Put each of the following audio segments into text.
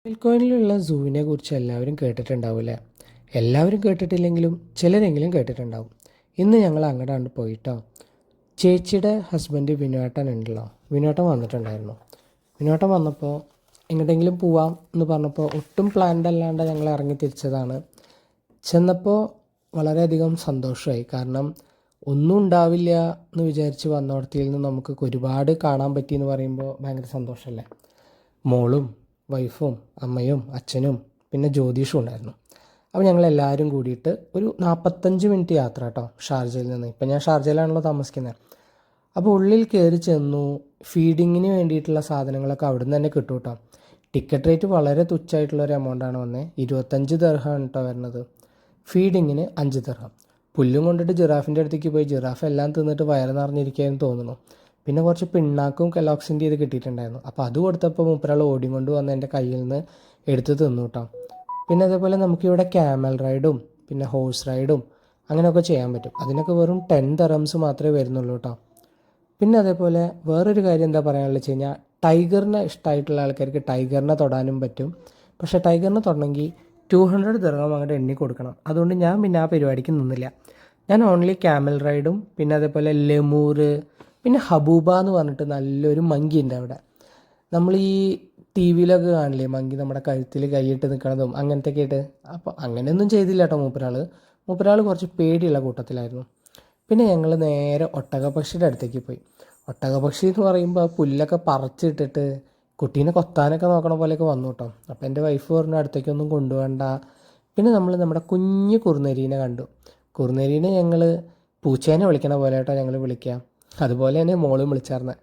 ബിറ്റ്കോയിനിലുള്ള സൂവിനെ കുറിച്ച് എല്ലാവരും കേട്ടിട്ടുണ്ടാവില്ലേ? എല്ലാവരും കേട്ടിട്ടില്ലെങ്കിലും ചിലരെങ്കിലും കേട്ടിട്ടുണ്ടാവും. ഇന്ന് ഞങ്ങൾ അങ്ങോട്ടാണ് പോയിട്ടോ. ചേച്ചിയുടെ ഹസ്ബൻഡ് വിനോട്ടൻ ഉണ്ടല്ലോ, വിനോട്ടൻ വന്നിട്ടുണ്ടായിരുന്നു. വിനോട്ടൻ വന്നപ്പോൾ എങ്ങോട്ടെങ്കിലും പോവാം എന്ന് പറഞ്ഞപ്പോൾ ഒട്ടും പ്ലാൻഡ് അല്ലാണ്ട് ഞങ്ങൾ ഇറങ്ങി തിരിച്ചതാണ്. ചെന്നപ്പോൾ വളരെയധികം സന്തോഷമായി. കാരണം ഒന്നും ഉണ്ടാവില്ല എന്ന് വിചാരിച്ച് വന്നോടത്തിൽ നിന്ന് നമുക്ക് ഒരുപാട് കാണാൻ പറ്റിയെന്ന് പറയുമ്പോൾ ഭയങ്കര സന്തോഷമല്ലേ. മോളും വൈഫും അമ്മയും അച്ഛനും പിന്നെ ജ്യോതിഷും ഉണ്ടായിരുന്നു. അപ്പോൾ ഞങ്ങളെല്ലാവരും കൂടിയിട്ട് ഒരു 45 മിനിറ്റ് യാത്ര കേട്ടോ ഷാർജയിൽ നിന്ന്. ഇപ്പം ഞാൻ ഷാർജയിലാണല്ലോ താമസിക്കുന്നത്. അപ്പോൾ ഉള്ളിൽ കയറി ചെന്നു. ഫീഡിങ്ങിന് വേണ്ടിയിട്ടുള്ള സാധനങ്ങളൊക്കെ അവിടെ നിന്ന് തന്നെ കിട്ടും കേട്ടോ. ടിക്കറ്റ് റേറ്റ് വളരെ തുച്ഛമായിട്ടുള്ളൊരു എമൗണ്ടാണ് വന്നത്. 25 ദർഹമാണ് കേട്ടോ വരുന്നത്. ഫീഡിങ്ങിന് 5 ദർഹം. പുല്ലും കൊണ്ടിട്ട് ജിറാഫിൻ്റെ അടുത്തേക്ക് പോയി ജിറാഫ് എല്ലാം തിന്നിട്ട് വയറ് നിറഞ്ഞിരിക്കുകയെന്ന് തോന്നുന്നു. പിന്നെ കുറച്ച് പിണ്ണാക്കും കെലോക്സിൻ്റെ ഇത് കിട്ടിയിട്ടുണ്ടായിരുന്നു. അപ്പോൾ അത് കൊടുത്തപ്പോൾ മൂപ്പരാൾ ഓടിക്കൊണ്ട് വന്ന് എൻ്റെ കയ്യിൽ നിന്ന് എടുത്ത് തിന്നു കേട്ടോ. പിന്നെ അതേപോലെ നമുക്കിവിടെ ക്യാമൽ റൈഡും പിന്നെ ഹോഴ്സ് റൈഡും അങ്ങനെയൊക്കെ ചെയ്യാൻ പറ്റും. അതിനൊക്കെ വെറും 10 ദറംസ് മാത്രമേ വരുന്നുള്ളൂ കേട്ടോ. പിന്നെ അതേപോലെ വേറൊരു കാര്യം എന്താ പറയാനുള്ളത് വെച്ച് കഴിഞ്ഞാൽ, ടൈഗറിനെ ഇഷ്ടമായിട്ടുള്ള ആൾക്കാർക്ക് ടൈഗറിനെ തൊടാനും പറ്റും. പക്ഷേ ടൈഗറിനെ തൊടണമെങ്കിൽ 200 ദിർഹം അങ്ങോട്ട് എണ്ണി കൊടുക്കണം. അതുകൊണ്ട് ഞാൻ പിന്നെ ആ പരിപാടിക്ക് നിന്നില്ല. ഞാൻ ഓൺലി ക്യാമൽ റൈഡും പിന്നെ അതേപോലെ ലെമൂർ പിന്നെ ഹബൂബ എന്ന് പറഞ്ഞിട്ട് നല്ലൊരു മങ്കി ഉണ്ട് അവിടെ. നമ്മൾ ഈ ടി വിയിലൊക്കെ കാണില്ലേ മങ്കി നമ്മുടെ കഴുത്തിൽ കൈയിട്ട് നിൽക്കണതും അങ്ങനത്തെയൊക്കെ ആയിട്ട്. അപ്പോൾ അങ്ങനെയൊന്നും ചെയ്തില്ല കേട്ടോ മൂപ്പരാൾ കുറച്ച് പേടിയുള്ള കൂട്ടത്തിലായിരുന്നു. പിന്നെ ഞങ്ങൾ നേരെ ഒട്ടകപക്ഷിയുടെ അടുത്തേക്ക് പോയി. ഒട്ടകപക്ഷി എന്ന് പറയുമ്പോൾ പുല്ലൊക്കെ പറിച്ചിട്ടിട്ട് കുട്ടീനെ കൊത്താനൊക്കെ നോക്കണ പോലെയൊക്കെ വന്നു കേട്ടോ. അപ്പോൾ എൻ്റെ വൈഫ് പറഞ്ഞു അടുത്തേക്കൊന്നും കൊണ്ടുപോകണ്ട. പിന്നെ നമ്മൾ നമ്മുടെ കുഞ്ഞു കുറുനരീനെ കണ്ടു. കുറുനരീനെ ഞങ്ങൾ പൂച്ചേനെ വിളിക്കണ പോലെ കേട്ടോ ഞങ്ങൾ വിളിക്കുക. അതുപോലെ തന്നെ മോളും വിളിച്ചാർന്ന്.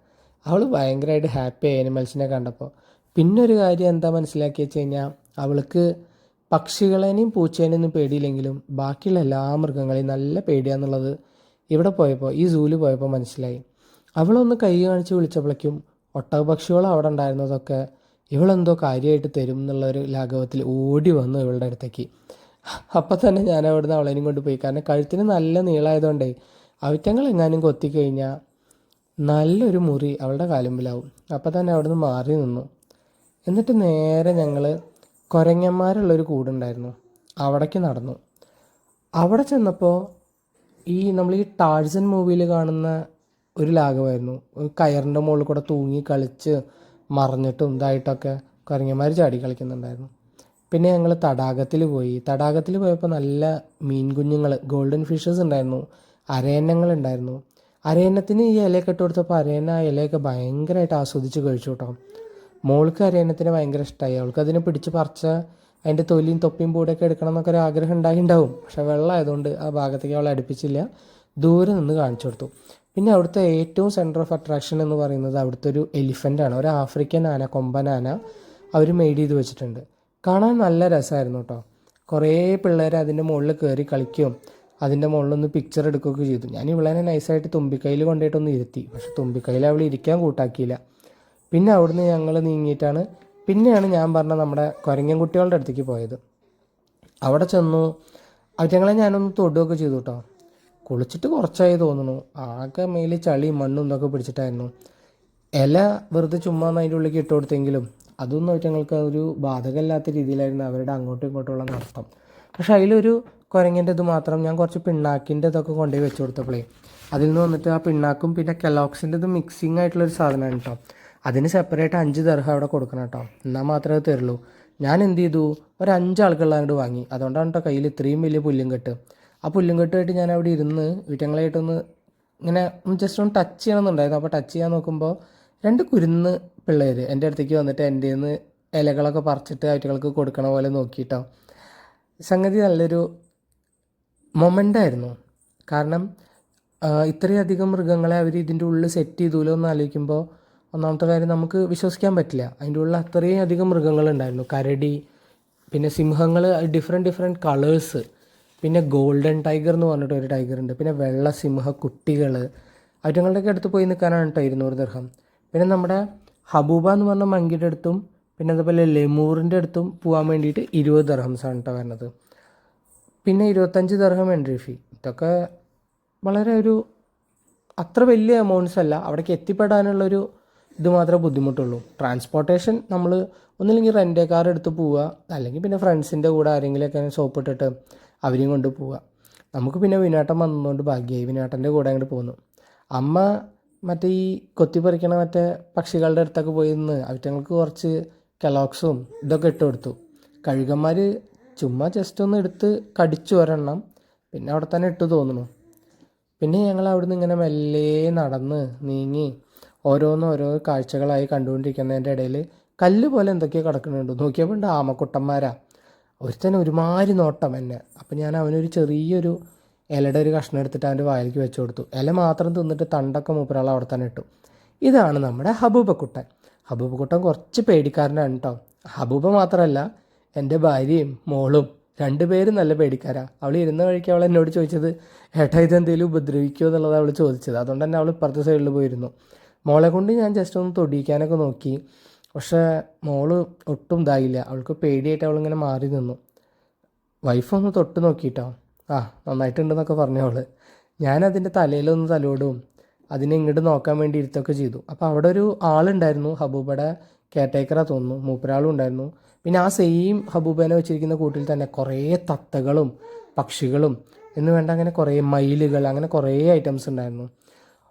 അവൾ ഭയങ്കരമായിട്ട് ഹാപ്പി ആയി ആനിമൽസിനെ കണ്ടപ്പോൾ. പിന്നെ ഒരു കാര്യം എന്താ മനസ്സിലാക്കി വെച്ച് കഴിഞ്ഞാൽ, അവൾക്ക് പക്ഷികളേനെയും പൂച്ചേനെയൊന്നും പേടിയില്ലെങ്കിലും ബാക്കിയുള്ള എല്ലാ മൃഗങ്ങളെയും നല്ല പേടിയാന്നുള്ളത് ഇവിടെ പോയപ്പോൾ ഈ സൂവിൽ പോയപ്പോൾ മനസ്സിലായി. അവളൊന്ന് കൈ കാണിച്ച് വിളിച്ചപ്പോഴേക്കും ഒട്ടകപക്ഷികൾ അവിടെ ഉണ്ടായിരുന്നതൊക്കെ ഇവളെന്തോ കാര്യമായിട്ട് തരും എന്നുള്ളൊരു ലാഘവത്തിൽ ഓടി വന്നു ഇവളുടെ അടുത്തേക്ക്. അപ്പം തന്നെ ഞാൻ അവിടുന്ന് അവളേനും കൊണ്ട് പോയി. കാരണം കഴുത്തിന് നല്ല നീളമായതുകൊണ്ടേ അവറ്റങ്ങൾ എങ്ങാനും കൊത്തിക്കഴിഞ്ഞാൽ നല്ലൊരു മുറി അവളുടെ കാലുമ്പിലാവും. അപ്പം തന്നെ അവിടുന്ന് മാറി നിന്നു. എന്നിട്ട് നേരെ ഞങ്ങൾ കുരങ്ങന്മാരുള്ളൊരു കൂടുണ്ടായിരുന്നു, അവിടേക്ക് നടന്നു. അവിടെ ചെന്നപ്പോൾ നമ്മൾ ഈ ടാഴ്സൺ മൂവിയിൽ കാണുന്ന ഒരു ലാഘവമായിരുന്നു. ഒരു കയറിൻ്റെ മുകളിൽ കൂടെ തൂങ്ങി കളിച്ച് മറിഞ്ഞിട്ടും ഇതായിട്ടൊക്കെ കുരങ്ങന്മാർ ചാടി കളിക്കുന്നുണ്ടായിരുന്നു. പിന്നെ ഞങ്ങൾ തടാകത്തിൽ പോയപ്പോൾ നല്ല മീൻ കുഞ്ഞുങ്ങൾ ഗോൾഡൻ ഫിഷസ് ഉണ്ടായിരുന്നു. അരയന്നങ്ങളുണ്ടായിരുന്നു. അരയന്നത്തിന് ഈ ഇലയൊക്കെ ഇട്ട് കൊടുത്തപ്പോൾ അരയന്ന ആ ഇലയൊക്കെ ഭയങ്കരമായിട്ട് ആസ്വദിച്ച് കഴിച്ചു കേട്ടോ. മോൾക്ക് അരയന്നത്തിന് ഭയങ്കര ഇഷ്ടമായി. അവൾക്ക് അതിനെ പിടിച്ച് പറിച്ച് അതിൻ്റെ തൊലിയും തൊപ്പിയും പൂടൊക്കെ എടുക്കണം എന്നൊക്കെ ഒരു ആഗ്രഹം ഉണ്ടായിട്ടുണ്ടാവും. പക്ഷേ വെള്ളമായതുകൊണ്ട് ആ ഭാഗത്തേക്ക് അവളെ അടുപ്പിച്ചില്ല, ദൂരെ നിന്ന് കാണിച്ചു കൊടുത്തു. പിന്നെ അവിടുത്തെ ഏറ്റവും സെൻറ്റർ ഓഫ് അട്രാക്ഷൻ എന്ന് പറയുന്നത് അവിടുത്തെ ഒരു എലിഫൻ്റാണ്. ഒരു ആഫ്രിക്കൻ ആന, കൊമ്പൻ ആന അവർ മെയ്ഡ് ചെയ്ത് വെച്ചിട്ടുണ്ട്. കാണാൻ നല്ല രസമായിരുന്നു കേട്ടോ. കുറേ പിള്ളേർ അതിൻ്റെ മുകളിൽ കയറി കളിക്കുകയും അതിൻ്റെ മുകളിലൊന്ന് പിക്ചർ എടുക്കുകയൊക്കെ ചെയ്തു. ഞാൻ ഇവളെ നൈസായിട്ട് തുമ്പിക്കൈയിൽ കൊണ്ടുപോയിട്ടൊന്ന് ഇരുത്തി. പക്ഷെ തുമ്പിക്കൈയിൽ അവൾ ഇരിക്കാൻ കൂട്ടാക്കിയില്ല. പിന്നെ അവിടുന്ന് ഞങ്ങൾ നീങ്ങിയിട്ടാണ് പിന്നെയാണ് ഞാൻ പറഞ്ഞ നമ്മുടെ കുരങ്ങൻ കുട്ടികളുടെ അടുത്തേക്ക് പോയത്. അവിടെ ചെന്നു. അവറ്റങ്ങളെ ഞാനൊന്ന് തൊടുകയൊക്കെ ചെയ്തു കേട്ടോ. കുളിച്ചിട്ട് കുറച്ചായി തോന്നുന്നു. ആകെ മേലിൽ ചളിയും മണ്ണും ഇതൊക്കെ പിടിച്ചിട്ടായിരുന്നു. ഇല വെറുതെ ചുമ്മാ അതിൻ്റെ ഉള്ളിലേക്ക് ഇട്ട് കൊടുത്തെങ്കിലും അതൊന്നും അവറ്റങ്ങൾക്ക് ഒരു ബാധകമില്ലാത്ത രീതിയിലായിരുന്നു അവരുടെ അങ്ങോട്ടും ഇങ്ങോട്ടുമുള്ള നടത്തം. പക്ഷെ അതിലൊരു കുരങ്ങൻ്റെ ഇത് മാത്രം ഞാൻ കുറച്ച് പിണ്ണാക്കിൻ്റെ ഇതൊക്കെ കൊണ്ടുപോയി വെച്ച് കൊടുത്തപ്പോഴേ അതിൽ നിന്ന് വന്നിട്ട് ആ പിണ്ണാക്കും പിന്നെ കെലോക്സിൻ്റെ ഇത് മിക്സിങ് ആയിട്ടുള്ളൊരു സാധനമാണ് കേട്ടോ. അതിന് സെപ്പറേറ്റ് 5 ദർഹം അവിടെ കൊടുക്കണം കേട്ടോ, എന്നാൽ മാത്രമേ അത് തരുള്ളൂ. ഞാൻ എന്ത് ചെയ്തു, ഒരു 5 ആൾക്കുള്ള അങ്ങോട്ട് വാങ്ങി. അതുകൊണ്ടാണ് കേട്ടോ കയ്യിൽ ഇത്രയും വലിയ പുല്ലും കെട്ട്. ആ പുല്ലും കെട്ടുമായിട്ട് ഞാൻ അവിടെ ഇരുന്ന് വീട്ടങ്ങളായിട്ടൊന്ന് ഇങ്ങനെ ജസ്റ്റ് ഒന്ന് ടച്ച് ചെയ്യണമെന്നുണ്ടായിരുന്നു. അപ്പോൾ ടച്ച് ചെയ്യാൻ നോക്കുമ്പോൾ 2 കുരുന്ന് പിള്ളേർ എൻ്റെ അടുത്തേക്ക് വന്നിട്ട് എൻ്റെ നിന്ന് ഇലകളൊക്കെ പറിച്ചിട്ട് ആയിട്ടുകൾക്ക് കൊടുക്കണ പോലെ നോക്കിയിട്ടോ. സംഗതി നല്ലൊരു മൊമെൻ്റായിരുന്നു. കാരണം ഇത്രയധികം മൃഗങ്ങളെ അവർ ഇതിൻ്റെ ഉള്ളിൽ സെറ്റ് ചെയ്തൂലോ എന്ന് ആലോചിക്കുമ്പോൾ ഒന്നാമത്തെ കാര്യം നമുക്ക് വിശ്വസിക്കാൻ പറ്റില്ല. അതിൻ്റെ ഉള്ളിൽ അത്രയും അധികം മൃഗങ്ങളുണ്ടായിരുന്നു. കരടി, പിന്നെ സിംഹങ്ങൾ, ഡിഫറെൻറ്റ് കളേഴ്സ്, പിന്നെ ഗോൾഡൻ ടൈഗർ എന്ന് പറഞ്ഞിട്ട് ഒരു ടൈഗർ ഉണ്ട്, പിന്നെ വെള്ള സിംഹ കുട്ടികൾ. അവറ്റങ്ങളുടെയൊക്കെ അടുത്ത് പോയി നിൽക്കാനാണ് കേട്ടോ 200 ദിർഹം. പിന്നെ നമ്മുടെ ഹബൂബ എന്ന് പറഞ്ഞ മങ്കിയുടെ അടുത്തും പിന്നെ അതുപോലെ ലെമൂറിൻ്റെ അടുത്തും പോകാൻ വേണ്ടിയിട്ട് 20 ദിർഹംസാണ് കേട്ടോ വരുന്നത്. പിന്നെ 25 ദിർഹം എൻട്രി ഫീ. ഇതൊക്കെ വളരെ അത്ര വലിയ എമൗണ്ട്സ് അല്ല. അവിടേക്ക് എത്തിപ്പെടാനുള്ളൊരു ഇത് മാത്രമേ ബുദ്ധിമുട്ടുള്ളൂ. ട്രാൻസ്പോർട്ടേഷൻ നമ്മൾ ഒന്നില്ലെങ്കിൽ റെൻ്റ് കാർ എടുത്ത് പോവുക, അല്ലെങ്കിൽ പിന്നെ ഫ്രണ്ട്സിൻ്റെ കൂടെ ആരെങ്കിലുമൊക്കെ സോപ്പ് ഇട്ടിട്ട് അവരെയും കൊണ്ട് പോവുക. നമുക്ക് പിന്നെ വിനോട്ടം വന്നതുകൊണ്ട് ഭാഗ്യമായി, വിനോട്ടൻ്റെ കൂടെ അങ്ങോട്ട് പോന്നു. അമ്മ മറ്റേ ഈ കൊത്തിപ്പറിക്കണ മറ്റേ പക്ഷികളുടെ അടുത്തൊക്കെ പോയി നിന്ന് അവറ്റങ്ങൾക്ക് കുറച്ച് കെലോക്സും ഇതൊക്കെ ഇട്ട് കൊടുത്തു. കഴുകന്മാർ ചുമ്മാ ജസ്റ്റ് ഒന്ന് എടുത്ത് കടിച്ചു ഒരെണ്ണം, പിന്നെ അവിടെ തന്നെ ഇട്ടു തോന്നുന്നു. പിന്നെ ഞങ്ങൾ അവിടുന്ന് ഇങ്ങനെ മെല്ലെ നടന്ന് നീങ്ങി ഓരോ കാഴ്ചകളായി കണ്ടുകൊണ്ടിരിക്കുന്നതിൻ്റെ ഇടയിൽ കല്ല് പോലെ എന്തൊക്കെയോ കിടക്കുന്നുണ്ട്. നോക്കിയപ്പോൾ ഉണ്ട് ആമക്കുട്ടന്മാരാ. ഒരുത്തന്നെ ഒരുമാതിരി നോട്ടം എന്നെ. അപ്പം ഞാൻ അവനൊരു ചെറിയൊരു ഇലയുടെ ഒരു കഷ്ണം എടുത്തിട്ട് അവൻ്റെ വായിലേക്ക് വെച്ച് കൊടുത്തു. ഇല മാത്രം തിന്നിട്ട് തണ്ടൊക്കെ മൂപ്പരാൾ അവിടെ തന്നെ ഇട്ടു. ഇതാണ് നമ്മുടെ ഹബൂബക്കുട്ടൻ. ഹബൂബക്കുട്ടൻ കുറച്ച് പേടിക്കാരനാണ് കേട്ടോ. ഹബൂബ മാത്രമല്ല, എൻ്റെ ഭാര്യയും മോളും രണ്ടുപേരും നല്ല പേടിക്കാരാണ്. അവൾ ഇരുന്ന വഴിക്ക് അവൾ എന്നോട് ചോദിച്ചത്, ഏട്ടാ ഇതെന്തെങ്കിലും ഉപദ്രവിക്കുമോ എന്നുള്ളത് അവൾ ചോദിച്ചത്. അതുകൊണ്ട് തന്നെ അവൾ ഇപ്പുറത്തെ സൈഡിൽ പോയിരുന്നു. മോളെ കൊണ്ട് ഞാൻ ജസ്റ്റ് ഒന്ന് തൊടിയിക്കാനൊക്കെ നോക്കി, പക്ഷേ മോള് ഒട്ടും ഇതായില്ല. അവൾക്ക് പേടിയായിട്ട് അവളിങ്ങനെ മാറി നിന്നു. വൈഫൊന്ന് തൊട്ട് നോക്കിയിട്ടോ, നന്നായിട്ടുണ്ടെന്നൊക്കെ പറഞ്ഞു അവൾ. ഞാനതിൻ്റെ തലയിലൊന്ന് തലോടും അതിനെ ഇങ്ങോട്ട് നോക്കാൻ വേണ്ടി ഇരുത്തൊക്കെ ചെയ്തു. അപ്പോൾ അവിടെ ഒരു ആളുണ്ടായിരുന്നു, ഹബൂബയുടെ കെയർടേക്കറാ തോന്നുന്നു, മൂപ്പരാളും ഉണ്ടായിരുന്നു. പിന്നെ ആ സെയിം ഹബൂബേനെ വെച്ചിരിക്കുന്ന കൂട്ടിൽ തന്നെ കുറേ തത്തകളും പക്ഷികളും എന്ന് വേണ്ട അങ്ങനെ കുറേ മയിലുകൾ, അങ്ങനെ കുറേ ഐറ്റംസ് ഉണ്ടായിരുന്നു.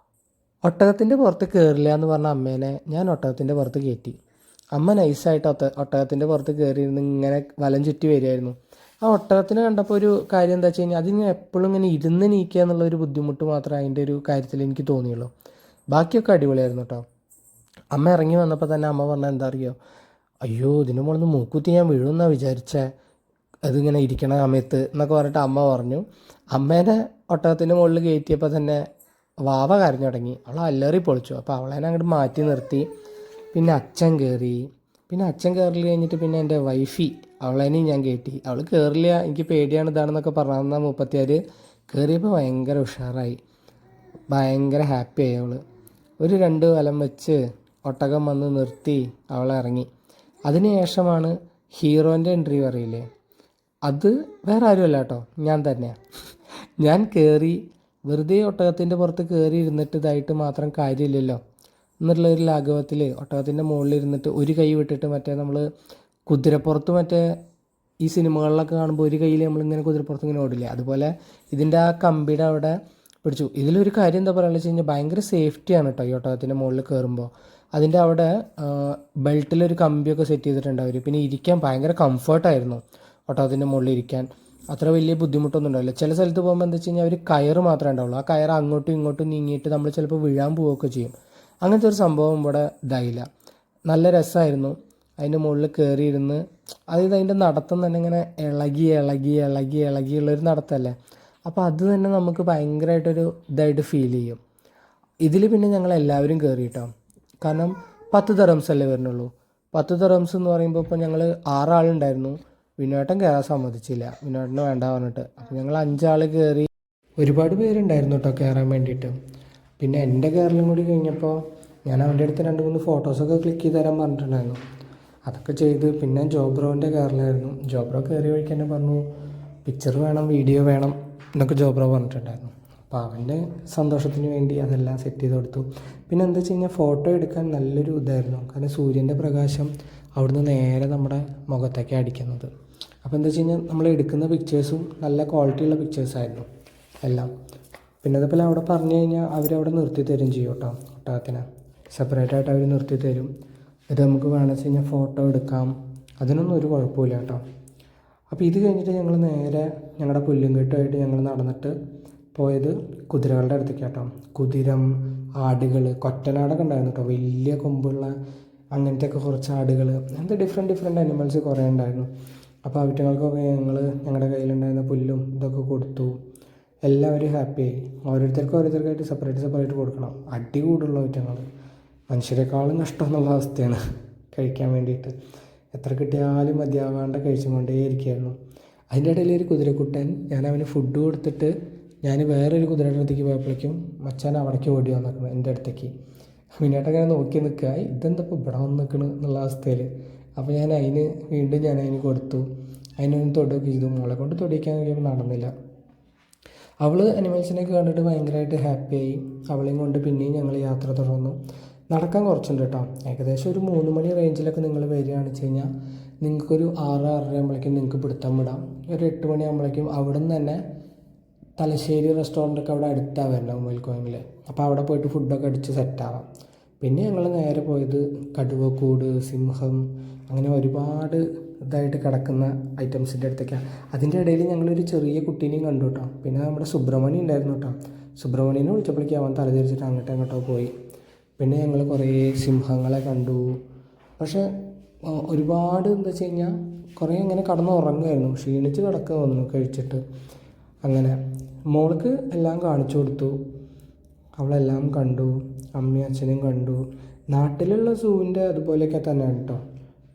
ഒട്ടകത്തിൻ്റെ പുറത്ത് കയറില്ല എന്ന് പറഞ്ഞ അമ്മേനെ ഞാൻ ഒട്ടകത്തിൻ്റെ പുറത്ത് കയറ്റി. അമ്മ നൈസായിട്ട് ഒട്ടകത്തിൻ്റെ പുറത്ത് കയറിയിരുന്ന് ഇങ്ങനെ വലം ചുറ്റി വരികയായിരുന്നു. ആ ഒട്ടകത്തിനെ കണ്ടപ്പോൾ ഒരു കാര്യം എന്താ വെച്ച് കഴിഞ്ഞാൽ അതിങ്ങനെ എപ്പോഴും ഇങ്ങനെ ഇരുന്ന് നീക്കുക എന്നുള്ളൊരു ബുദ്ധിമുട്ട് മാത്രമേ അതിൻ്റെ ഒരു കാര്യത്തിൽ എനിക്ക് തോന്നിയുള്ളൂ. ബാക്കിയൊക്കെ അടിപൊളിയായിരുന്നു കേട്ടോ. അമ്മ ഇറങ്ങി വന്നപ്പോൾ തന്നെ അമ്മ പറഞ്ഞാൽ എന്താ അറിയോ, അയ്യോ ഇതിൻ്റെ മുകളിൽ നിന്ന് മൂക്കുത്തി ഞാൻ വീഴുമെന്നാണ് വിചാരിച്ചേ അതിങ്ങനെ ഇരിക്കണ സമയത്ത് എന്നൊക്കെ പറഞ്ഞിട്ട് അമ്മ പറഞ്ഞു. അമ്മേനെ ഒട്ടകത്തിൻ്റെ മുകളിൽ കയറ്റിയപ്പോൾ തന്നെ വാവ കരഞ്ഞു തുടങ്ങി. അവൾ അല്ലറി പൊളിച്ചു. അപ്പോൾ അവളെ അങ്ങോട്ട് മാറ്റി നിർത്തി. പിന്നെ അച്ഛൻ കയറി. പിന്നെ അച്ഛൻ കയറൽ കഴിഞ്ഞിട്ട് പിന്നെ എൻ്റെ വൈഫി അവളേനെയും ഞാൻ കയറ്റി. അവൾ കയറില്ല, എനിക്ക് പേടിയാണ് ഇതാണെന്നൊക്കെ പറഞ്ഞാൽ 34 കയറിയപ്പോൾ ഭയങ്കര ഉഷാറായി, ഭയങ്കര ഹാപ്പിയായി അവൾ. ഒരു 2 വലം വെച്ച് ഒട്ടകം വന്ന് നിർത്തി അവളെ ഇറങ്ങി. അതിനുശേഷമാണ് ഹീറോൻ്റെ എൻട്രി പറയില്ലേ, അത് വേറെ ആരുമല്ല കേട്ടോ, ഞാൻ തന്നെയാണ്. ഞാൻ കയറി വെറുതെ ഒട്ടകത്തിൻ്റെ പുറത്ത് കയറി ഇരുന്നിട്ട് ഇതായിട്ട് മാത്രം കാര്യമില്ലല്ലോ എന്നുള്ളൊരു ലാഘവത്തിൽ ഒട്ടകത്തിൻ്റെ മുകളിൽ ഇരുന്നിട്ട് ഒരു കൈ വിട്ടിട്ട് മറ്റേ നമ്മൾ കുതിരപ്പുറത്ത് മറ്റേ ഈ സിനിമകളിലൊക്കെ കാണുമ്പോൾ ഒരു കയ്യിൽ നമ്മളിങ്ങനെ കുതിരപ്പുറത്ത് ഇങ്ങനെ ഓടില്ലേ, അതുപോലെ ഇതിൻ്റെ ആ കമ്പിയുടെ അവിടെ പിടിച്ചു. ഇതിലൊരു കാര്യം എന്താ പറയുക വെച്ച് കഴിഞ്ഞാൽ ഭയങ്കര സേഫ്റ്റിയാണ് കേട്ടോ ഈ ഒട്ടകത്തിൻ്റെ മുകളിൽ കയറുമ്പോൾ. അതിൻ്റെ അവിടെ ബെൽറ്റിലൊരു കമ്പിയൊക്കെ സെറ്റ് ചെയ്തിട്ടുണ്ട് അവർ. പിന്നെ ഇരിക്കാൻ ഭയങ്കര കംഫർട്ടായിരുന്നു ഒട്ടകത്തിൻ്റെ മുകളിൽ ഇരിക്കാൻ. അത്ര വലിയ ബുദ്ധിമുട്ടൊന്നും ഉണ്ടാവില്ല. ചില സ്ഥലത്ത് പോകുമ്പോൾ എന്താ വെച്ച് കഴിഞ്ഞാൽ അവർ കയറ് മാത്രമേ ഉണ്ടാവുള്ളൂ. ആ കയറ് അങ്ങോട്ടും ഇങ്ങോട്ടും നീങ്ങിയിട്ട് നമ്മൾ ചിലപ്പോൾ വീഴാൻ പോവുകയൊക്കെ ചെയ്യും. അങ്ങനത്തെ ഒരു സംഭവം ഇവിടെ ഇതായില്ല. നല്ല രസമായിരുന്നു അതിൻ്റെ മുകളിൽ കയറിയിരുന്ന്. അതായത് അതിൻ്റെ നടത്തം തന്നെ ഇങ്ങനെ ഇളകിയുള്ളൊരു നടത്തമല്ലേ. അപ്പോൾ അത് തന്നെ നമുക്ക് ഭയങ്കരമായിട്ടൊരു ഇതായിട്ട് ഫീൽ ചെയ്യും. ഇതിൽ പിന്നെ ഞങ്ങൾ എല്ലാവരും കയറി കേട്ടോ. കാരണം 10 ദിർഹംസ് അല്ലേ വരുന്നുള്ളൂ. 10 ദിർഹംസ് എന്ന് പറയുമ്പോൾ ഇപ്പോൾ ഞങ്ങൾ 6 ആളുണ്ടായിരുന്നു. വിനോട്ടൻ കയറാൻ സമ്മതിച്ചില്ല, വിനോട്ടന് വേണ്ട പറഞ്ഞിട്ട്. അപ്പോൾ ഞങ്ങൾ 5 ആൾ കയറി. ഒരുപാട് പേരുണ്ടായിരുന്നു കേട്ടോ കയറാൻ വേണ്ടിയിട്ട്. പിന്നെ എൻ്റെ കയറലും കൂടി കഴിഞ്ഞപ്പോൾ ഞാൻ അവൻ്റെ അടുത്ത് 2-3 ഫോട്ടോസൊക്കെ ക്ലിക്ക് ചെയ്ത് തരാൻ പറഞ്ഞിട്ടുണ്ടായിരുന്നു. അതൊക്കെ ചെയ്ത് പിന്നെ ജോബ്രോൻ്റെ കയറലായിരുന്നു. ജോബ്രോ കയറി വഴിക്ക് തന്നെ പറഞ്ഞു പിക്ചർ വേണം, വീഡിയോ വേണം എന്നൊക്കെ ജോബ്രോ പറഞ്ഞിട്ടുണ്ടായിരുന്നു. അപ്പോൾ അവൻ്റെ സന്തോഷത്തിന് വേണ്ടി അതെല്ലാം സെറ്റ് ചെയ്ത് കൊടുത്തു. പിന്നെ എന്താ വെച്ച് കഴിഞ്ഞാൽ ഫോട്ടോ എടുക്കാൻ നല്ലൊരു ഇതായിരുന്നു. കാരണം സൂര്യൻ്റെ പ്രകാശം അവിടുന്ന് നേരെ നമ്മുടെ മുഖത്തേക്ക് അടിക്കുന്നത്. അപ്പോൾ എന്താ വെച്ച് കഴിഞ്ഞാൽ നമ്മൾ എടുക്കുന്ന പിക്ചേഴ്സും നല്ല ക്വാളിറ്റിയുള്ള പിക്ചേഴ്സായിരുന്നു എല്ലാം. പിന്നെ അതേപോലെ അവിടെ പറഞ്ഞു കഴിഞ്ഞാൽ അവരവിടെ നിർത്തി തരും ചെയ്യും കേട്ടോ. ഒട്ടകത്തിന് സെപ്പറേറ്റായിട്ട് അവർ നിർത്തി തരും. ഇത് നമുക്ക് വേണമെന്ന് വെച്ച് കഴിഞ്ഞാൽ ഫോട്ടോ എടുക്കാം, അതിനൊന്നും ഒരു കുഴപ്പമില്ല കേട്ടോ. അപ്പോൾ ഇത് കഴിഞ്ഞിട്ട് ഞങ്ങൾ നേരെ ഞങ്ങളുടെ പുല്ലുംകെട്ടുമായിട്ട് ഞങ്ങൾ നടന്നിട്ട് പോയത് കുതിരകളുടെ അടുത്തേക്ക് കേട്ടോ. കുതിരം, ആടുകൾ, കൊറ്റനാടൊക്കെ ഉണ്ടായിരുന്നു കേട്ടോ, വലിയ കൊമ്പുള്ള അങ്ങനത്തെയൊക്കെ കുറച്ച് ആടുകൾ, അങ്ങനത്തെ ഡിഫറെൻറ്റ് അനിമൽസ് കുറേ ഉണ്ടായിരുന്നു. അപ്പോൾ അവറ്റങ്ങൾക്കൊക്കെ ഞങ്ങളുടെ കയ്യിലുണ്ടായിരുന്ന പുല്ലും ഇതൊക്കെ കൊടുത്തു. എല്ലാവരും ഹാപ്പിയായി. ഓരോരുത്തർക്കായിട്ട് സെപ്പറേറ്റ് കൊടുക്കണം. അടി കൂടുള്ള ഐറ്റങ്ങൾ, മനുഷ്യരെക്കാളും കഷ്ടം എന്നുള്ള അവസ്ഥയാണ് കഴിക്കാൻ വേണ്ടിയിട്ട്. എത്ര കിട്ടിയാലും മതിയാവാണ്ട് കഴിച്ചുകൊണ്ടേ ഇരിക്കുകയായിരുന്നു. അതിൻ്റെ ഇടയിൽ ഒരു കുതിരക്കുട്ടൻ, ഞാൻ അവന് ഫുഡ് കൊടുത്തിട്ട് ഞാൻ വേറൊരു കുതിരയുടെ അടുത്തേക്ക് പോയപ്പോഴേക്കും മച്ചാൻ അവിടേക്ക് ഓടി വന്നിരിക്കണം എൻ്റെ അടുത്തേക്ക്. മുന്നോട്ടങ്ങനെ നോക്കി നിൽക്കുക, ഇതെന്താ ഇപ്പോൾ ഇവിടെ വന്ന് നിൽക്കണ് എന്നുള്ള അവസ്ഥയിൽ. അപ്പോൾ ഞാൻ അതിന് കൊടുത്തു. അതിനൊന്ന് തൊടുകയൊക്കെ ചെയ്തു. മോളെ കൊണ്ട് തൊടിയിക്കാൻ നോക്കിയപ്പോൾ നടന്നില്ല. അവൾ അനിമൽസിനെയൊക്കെ കണ്ടിട്ട് ഭയങ്കരമായിട്ട് ഹാപ്പിയായി. അവളെയും കൊണ്ട് പിന്നെയും ഞങ്ങൾ യാത്ര തുടർന്നു. നടക്കാൻ കുറച്ചുണ്ട് കേട്ടോ. ഏകദേശം ഒരു 3 മണി റേഞ്ചിലൊക്കെ നിങ്ങൾ വരികയാണെന്ന് വെച്ച് കഴിഞ്ഞാൽ നിങ്ങൾക്കൊരു 6-6:30 ആകുമ്പോഴേക്കും നിങ്ങൾക്ക് പിടുത്തം വിടാം. ഒരു 8 മണിയാകുമ്പോഴേക്കും അവിടെ നിന്ന് തന്നെ തലശ്ശേരി റെസ്റ്റോറൻറ്റൊക്കെ അവിടെ അടുത്താണ് വരുന്നത് ഉമ്മൽക്കോയിമിൽ. അപ്പോൾ അവിടെ പോയിട്ട് ഫുഡൊക്കെ അടിച്ച് സെറ്റാവാം. പിന്നെ ഞങ്ങൾ നേരെ പോയത് കടുവക്കൂട്, സിംഹം, അങ്ങനെ ഒരുപാട് ഇതായിട്ട് കിടക്കുന്ന ഐറ്റംസിൻ്റെ അടുത്തേക്കാണ്. അതിൻ്റെ ഇടയിൽ ഞങ്ങളൊരു ചെറിയ കുട്ടീനെയും കണ്ടു കേട്ടോ. പിന്നെ നമ്മുടെ സുബ്രഹ്മണ്യം ഉണ്ടായിരുന്നു കേട്ടോ. സുബ്രഹ്മണ്യനെ വിളിച്ചപ്പോഴേക്കും അവൻ തലതിരിച്ചിട്ട് അങ്ങോട്ടോ പോയി. പിന്നെ ഞങ്ങൾ കുറേ സിംഹങ്ങളെ കണ്ടു. പക്ഷേ ഒരുപാട് എന്താ വെച്ച് കഴിഞ്ഞാൽ കുറേ ഇങ്ങനെ കടന്ന് ഉറങ്ങുമായിരുന്നു, ക്ഷീണിച്ച് കിടക്കുക തോന്നുന്നു കഴിച്ചിട്ട്. അങ്ങനെ മോൾക്ക് എല്ലാം കാണിച്ചു കൊടുത്തു, അവളെല്ലാം കണ്ടു, അമ്മയും അച്ഛനും കണ്ടു. നാട്ടിലുള്ള സൂവിൻ്റെ അതുപോലെയൊക്കെ തന്നെയാണ് കേട്ടോ.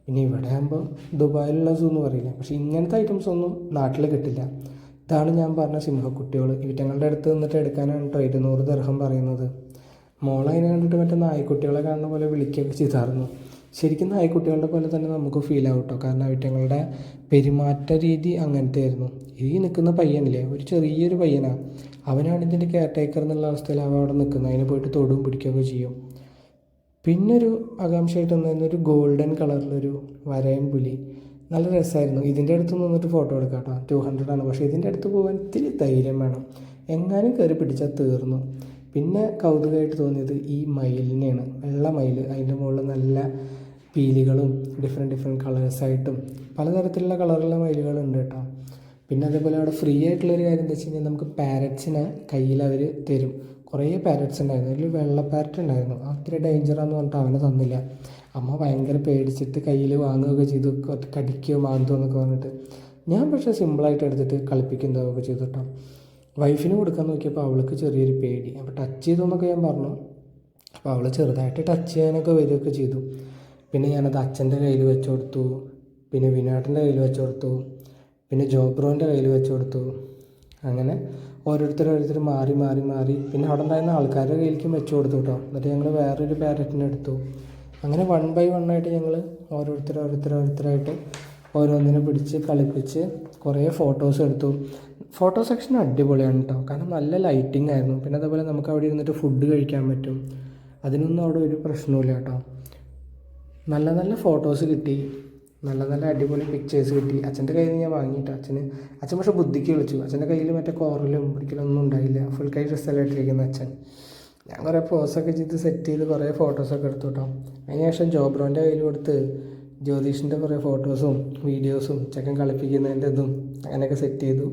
ഇനി ഇവിടെ ആകുമ്പോൾ ദുബായിലുള്ള സൂ എന്ന് പറയില്ല, പക്ഷേ ഇങ്ങനത്തെ ഐറ്റംസ് ഒന്നും നാട്ടിൽ കിട്ടില്ല. ഇതാണ് ഞാൻ പറഞ്ഞ സിംഹക്കുട്ടികൾ. ഇവറ്റങ്ങളുടെ അടുത്ത് നിന്നിട്ട് എടുക്കാനാണ് കേട്ടോ 200 ദിർഹം പറയുന്നത്. മോൾ അതിനെ കണ്ടിട്ട് മറ്റേ നായ്ക്കുട്ടികളെ കാണുന്ന പോലെ വിളിക്കുകയൊക്കെ ചെയ്തായിരുന്നു. ശരിക്കും നായ്ക്കുട്ടികളുടെ പോലെ തന്നെ നമുക്ക് ഫീൽ ആവും കേട്ടോ. കാരണം അവറ്റങ്ങളുടെ പെരുമാറ്റ രീതി അങ്ങനത്തെ ആയിരുന്നു. ഈ നിൽക്കുന്ന പയ്യനില്ലേ, ഒരു ചെറിയൊരു പയ്യനാണ്, അവനാണ് ഇതിൻ്റെ കെയർ ടേക്കർ എന്നുള്ള അവസ്ഥയിൽ അവൻ അവിടെ നിൽക്കുന്നത്. അതിനെ പോയിട്ട് തൊടും പിടിക്കുകയൊക്കെ ചെയ്യും. പിന്നൊരു ആകാംക്ഷയായിട്ട് വന്നിരുന്ന ഒരു ഗോൾഡൻ കളറിലൊരു വരയൻ പുലി, നല്ല രസമായിരുന്നു. ഇതിൻ്റെ അടുത്ത് നിന്നിട്ട് ഫോട്ടോ എടുക്കാം കേട്ടോ. 200 ആണ്. പക്ഷേ ഇതിൻ്റെ അടുത്ത് പോകാൻ ഇത്തിരി ധൈര്യം വേണം, എങ്ങാനും കയറി പിടിച്ചാൽ തീർന്നു. പിന്നെ കൗതുകമായിട്ട് തോന്നിയത് ഈ മയിലിനെയാണ്, വെള്ള മയിൽ. അതിൻ്റെ മുകളിൽ നല്ല പീലികളും ഡിഫറെൻറ്റ് കളേഴ്സായിട്ടും പലതരത്തിലുള്ള കളറുള്ള മയിലുകളുണ്ട് കേട്ടോ. പിന്നെ അതേപോലെ അവിടെ ഫ്രീ ആയിട്ടുള്ളൊരു കാര്യം എന്താ വെച്ച് കഴിഞ്ഞാൽ നമുക്ക് പാരറ്റ്സിനെ കയ്യിൽ അവർ തരും. കുറേ പാരറ്റ്സ് ഉണ്ടായിരുന്നു. അതിൽ വെള്ള പാരറ്റ് ഉണ്ടായിരുന്നു. അത്ര ഡേഞ്ചറാന്ന് പറഞ്ഞിട്ട് അവനെ തന്നില്ല. അമ്മ ഭയങ്കര പേടിച്ചിട്ട് കയ്യിൽ വാങ്ങുകയൊക്കെ ചെയ്തു, കടിക്കുകയോ മാന്തുകയോ എന്നൊക്കെ പറഞ്ഞിട്ട്. ഞാൻ പക്ഷേ സിമ്പിളായിട്ട് എടുത്തിട്ട് കളിപ്പിക്കുന്നതൊക്കെ ചെയ്തു കേട്ടോ. വൈഫിന് കൊടുക്കാൻ നോക്കിയപ്പോൾ അവൾക്ക് ചെറിയൊരു പേടി. അപ്പോൾ ടച്ച് ചെയ്തു ഞാൻ പറഞ്ഞു. അപ്പോൾ അവൾ ചെറുതായിട്ട് ടച്ച് ചെയ്യാനൊക്കെ വരികയൊക്കെ ചെയ്തു. പിന്നെ ഞാനത് അച്ഛൻ്റെ കയ്യിൽ വെച്ച് കൊടുത്തു, പിന്നെ വിനാട്ടിൻ്റെ കയ്യിൽ വെച്ച് കൊടുത്തു, പിന്നെ ജോബ്രോൻ്റെ കയ്യിൽ വെച്ച് കൊടുത്തു. അങ്ങനെ ഓരോരുത്തർ മാറി. പിന്നെ അവിടെ ഉണ്ടായിരുന്ന ആൾക്കാരുടെ കയ്യിലേക്കും വെച്ച് കൊടുത്തു കേട്ടോ. എന്നിട്ട് ഞങ്ങൾ വേറൊരു പാരറ്റിനെ എടുത്തു. അങ്ങനെ 1 by 1 ആയിട്ട് ഞങ്ങൾ ഓരോരുത്തരായിട്ട് ഓരോന്നിനെ പിടിച്ച് കളിപ്പിച്ച് കുറേ ഫോട്ടോസ് എടുത്തു. ഫോട്ടോ സെക്ഷൻ അടിപൊളിയാണ് കേട്ടോ. കാരണം നല്ല ലൈറ്റിംഗ് ആയിരുന്നു. പിന്നെ അതേപോലെ നമുക്ക് അവിടെ ഇരുന്നിട്ട് ഫുഡ് കഴിക്കാൻ പറ്റും. അതിനൊന്നും അവിടെ ഒരു പ്രശ്നവുമില്ല കേട്ടോ. നല്ല ഫോട്ടോസ് കിട്ടി, നല്ല അടിപൊളി പിക്ചേഴ്സ് കിട്ടി. അച്ഛൻ്റെ കയ്യിൽ നിന്ന് ഞാൻ വാങ്ങിയിട്ട് അച്ഛൻ പക്ഷേ ബുദ്ധിക്ക് വിളിച്ചു. അച്ഛൻ്റെ കയ്യിൽ മറ്റേ കോറലും പിടിക്കലൊന്നും ഉണ്ടായില്ല. ഫുൾ കൈ ഡ്രസ്സല്ലായിട്ടിരിക്കുന്ന അച്ഛൻ. ഞാൻ കുറേ പോസൊക്കെ ചെയ്ത് സെറ്റ് ചെയ്ത് കുറേ ഫോട്ടോസൊക്കെ എടുത്തു കേട്ടോ. അതിനുശേഷം ജോബ്രോൻ്റെ കയ്യിൽ കൊടുത്ത് ജ്യോതിഷിൻ്റെ കുറേ ഫോട്ടോസും വീഡിയോസും ചെക്കൻ കളിപ്പിക്കുന്നതിൻ്റെ ഇതും അങ്ങനെയൊക്കെ സെറ്റ് ചെയ്തു.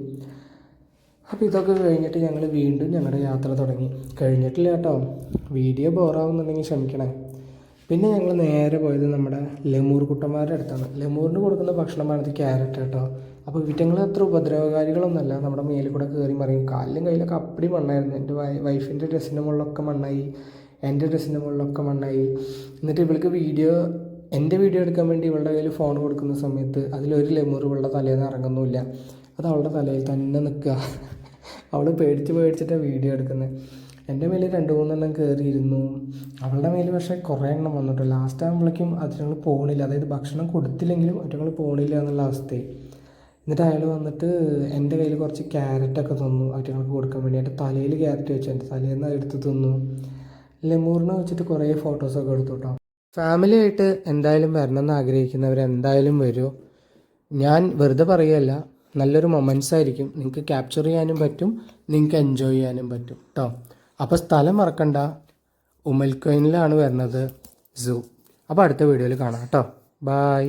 അപ്പോൾ ഇതൊക്കെ കഴിഞ്ഞിട്ട് ഞങ്ങൾ വീണ്ടും ഞങ്ങളുടെ യാത്ര തുടങ്ങി. കഴിഞ്ഞിട്ടില്ല കേട്ടോ, വീഡിയോ ബോറാവുന്നുണ്ടെങ്കിൽ ക്ഷമിക്കണേ. പിന്നെ ഞങ്ങൾ നേരെ പോയത് നമ്മുടെ ലെമൂർ കുട്ടന്മാരുടെ അടുത്താണ്. ലെമൂറിന് കൊടുക്കുന്ന ഭക്ഷണമാണ് ഇത് ക്യാരറ്റ് കേട്ടോ. അപ്പോൾ ഇവറ്റങ്ങൾ അത്ര ഉപദ്രവകാരികളൊന്നുമല്ല. നമ്മുടെ മേലിൽ കൂടെ കയറി മറിയും. കാലിലും കയ്യിലൊക്കെ അപ്പടി മണ്ണായിരുന്നു. എൻ്റെ വൈഫിൻ്റെ ഡ്രസ്സിൻ്റെ മുകളിലൊക്കെ മണ്ണായി, എൻ്റെ ഡ്രസ്സിൻ്റെ മുകളിലൊക്കെ മണ്ണായി. എന്നിട്ട് ഇവൾക്ക് എൻ്റെ വീഡിയോ എടുക്കാൻ വേണ്ടി ഇവളുടെ കയ്യിൽ ഫോൺ കൊടുക്കുന്ന സമയത്ത് അതിലൊരു ലെമൂർ ഇവളുടെ തലയിൽ നിന്ന് ഇറങ്ങുന്നില്ല. അത് അവളുടെ തലയിൽ തന്നെ നിൽക്കുക. അവൾ പേടിച്ചിട്ടാണ് വീഡിയോ എടുക്കുന്നത്. എൻ്റെ മേലിൽ 2-3 എണ്ണം കയറിയിരുന്നു. അവളുടെ മേലിൽ പക്ഷേ കുറേ എണ്ണം വന്നിട്ട് ലാസ്റ്റ് ആകുമ്പോഴേക്കും അതിങ്ങൾ പോകണില്ല. അതായത് ഭക്ഷണം കൊടുത്തില്ലെങ്കിലും ഒറ്റങ്ങൾ പോകണില്ല എന്നുള്ള അവസ്ഥയായി. എന്നിട്ട് അയാൾ വന്നിട്ട് എൻ്റെ കയ്യിൽ കുറച്ച് ക്യാരറ്റൊക്കെ തന്നു അവറ്റങ്ങൾക്ക് കൊടുക്കാൻ വേണ്ടി. എൻ്റെ തലയിൽ ക്യാരറ്റ് വെച്ചു, എൻ്റെ തലയിൽ നിന്ന് എടുത്ത് തന്നു. ലെമൂറിനെ വെച്ചിട്ട് കുറേ ഫോട്ടോസൊക്കെ എടുത്തു കേട്ടോ. ഫാമിലി ആയിട്ട് എന്തായാലും വരണമെന്ന് ആഗ്രഹിക്കുന്നവരെന്തായാലും വരൂ. ഞാൻ വെറുതെ പറയുകയല്ല, നല്ലൊരു മൊമെൻറ്റ്സ് ആയിരിക്കും. നിങ്ങൾക്ക് ക്യാപ്ചർ ചെയ്യാനും പറ്റും, നിങ്ങൾക്ക് എൻജോയ് ചെയ്യാനും പറ്റും കേട്ടോ. അപ്പോൾ സ്ഥലം മറക്കണ്ട, ഉമ്മൽക്കോയിനിലാണ് വരുന്നത് സൂ. അപ്പോൾ അടുത്ത വീഡിയോയിൽ കാണാം കേട്ടോ. ബായ്.